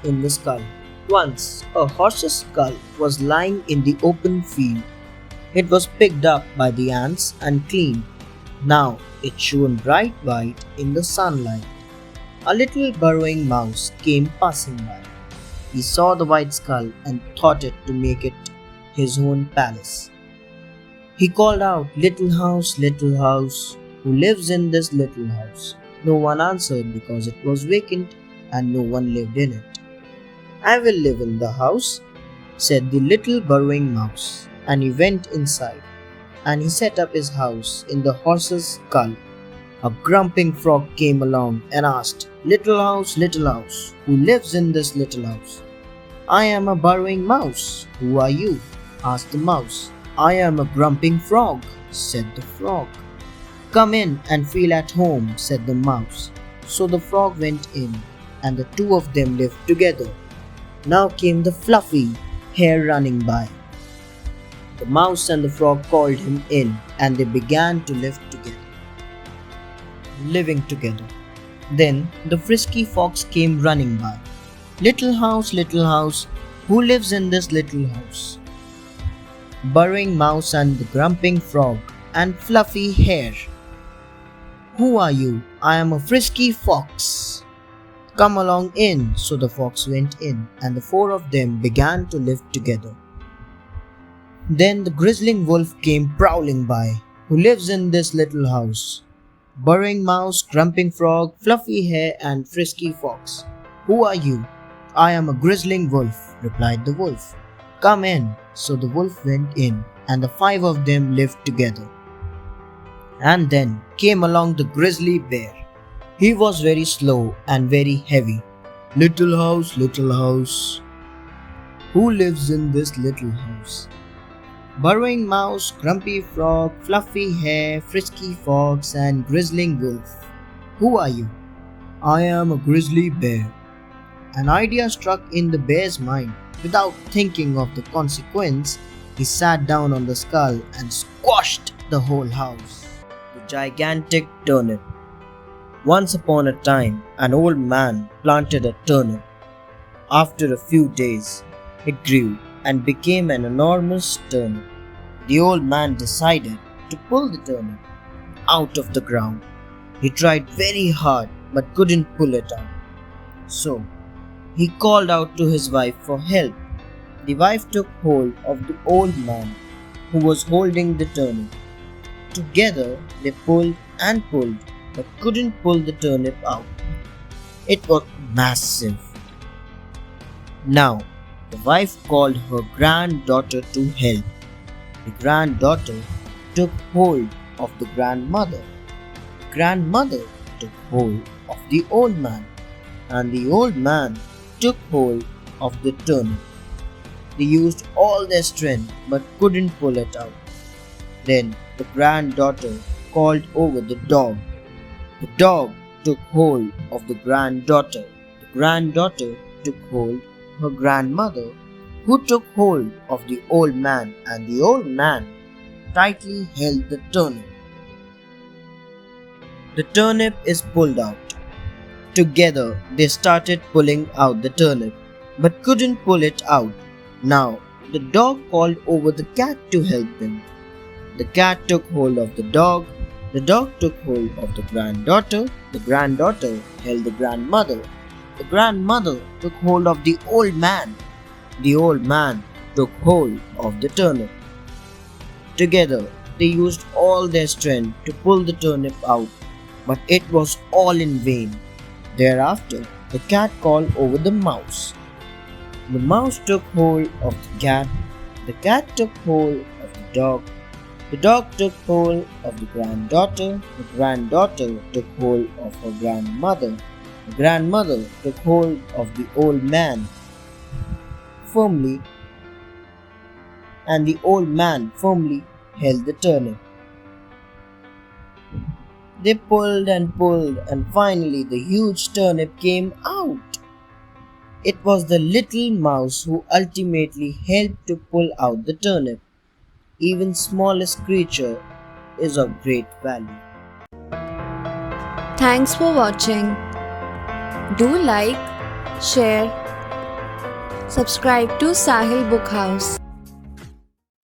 in the skull. Once, a horse's skull was lying in the open field. It was picked up by the ants and cleaned. Now it shone bright white in the sunlight. A little burrowing mouse came passing by. He saw the white skull and thought it to make it his own palace. He called out, little house, who lives in this little house? No one answered because it was vacant and no one lived in it. I will live in the house, said the little burrowing mouse, and he went inside, and he set up his house in the horse's skull. A grumping frog came along and asked, little house, who lives in this little house? I am a burrowing mouse. Who are you? Asked the mouse. I am a grumping frog, said the frog. Come in and feel at home, said the mouse. So the frog went in, and the two of them lived together. Now came the fluffy hare running by. The mouse and the frog called him in, and they began to live together. Living together. Then the frisky fox came running by. Little house, who lives in this little house? Burrowing mouse and the grumping frog and fluffy hare. Who are you? I am a frisky fox. Come along in. So the fox went in, and the four of them began to live together. Then the grizzling wolf came prowling by. Who lives in this little house? Burrowing mouse, grumping frog, fluffy hare, and frisky fox. Who are you? I am a grizzling wolf, replied the wolf. Come in. So the wolf went in, and the five of them lived together. And then came along the grizzly bear. He was very slow and very heavy. Little house, who lives in this little house? Burrowing mouse, grumpy frog, fluffy hare, frisky fox, and grizzling wolf. Who are you? I am a grizzly bear. An idea struck in the bear's mind. Without thinking of the consequence, he sat down on the skull and squashed the whole house. The gigantic turnip. Once upon a time, an old man planted a turnip. After a few days, it grew and became an enormous turnip. The old man decided to pull the turnip out of the ground. He tried very hard but couldn't pull it out. So, he called out to his wife for help. The wife took hold of the old man who was holding the turnip. Together they pulled and pulled but couldn't pull the turnip out. It was massive. Now, the wife called her granddaughter to help. The granddaughter took hold of the grandmother. The grandmother took hold of the old man, and the old man took hold of the turnip. They used all their strength but couldn't pull it out. Then the granddaughter called over the dog. The dog took hold of the granddaughter. The granddaughter took hold of her grandmother, who took hold of the old man, and the old man tightly held the turnip. The turnip is pulled out. Together they started pulling out the turnip, but couldn't pull it out. Now the dog called over the cat to help them. The cat took hold of the dog took hold of the granddaughter held the grandmother took hold of the old man took hold of the turnip. Together they used all their strength to pull the turnip out, but it was all in vain. Thereafter the cat called over the mouse. The mouse took hold of the cat took hold of the dog took hold of the granddaughter took hold of her the grandmother took hold of the old man firmly, and the old man firmly held the turnip. They pulled and pulled, and finally the huge turnip came out. It was the little mouse who ultimately helped to pull out the turnip. Even smallest creature is of great value. Thanks for watching. Do like, share, Subscribe to Sahil Book House.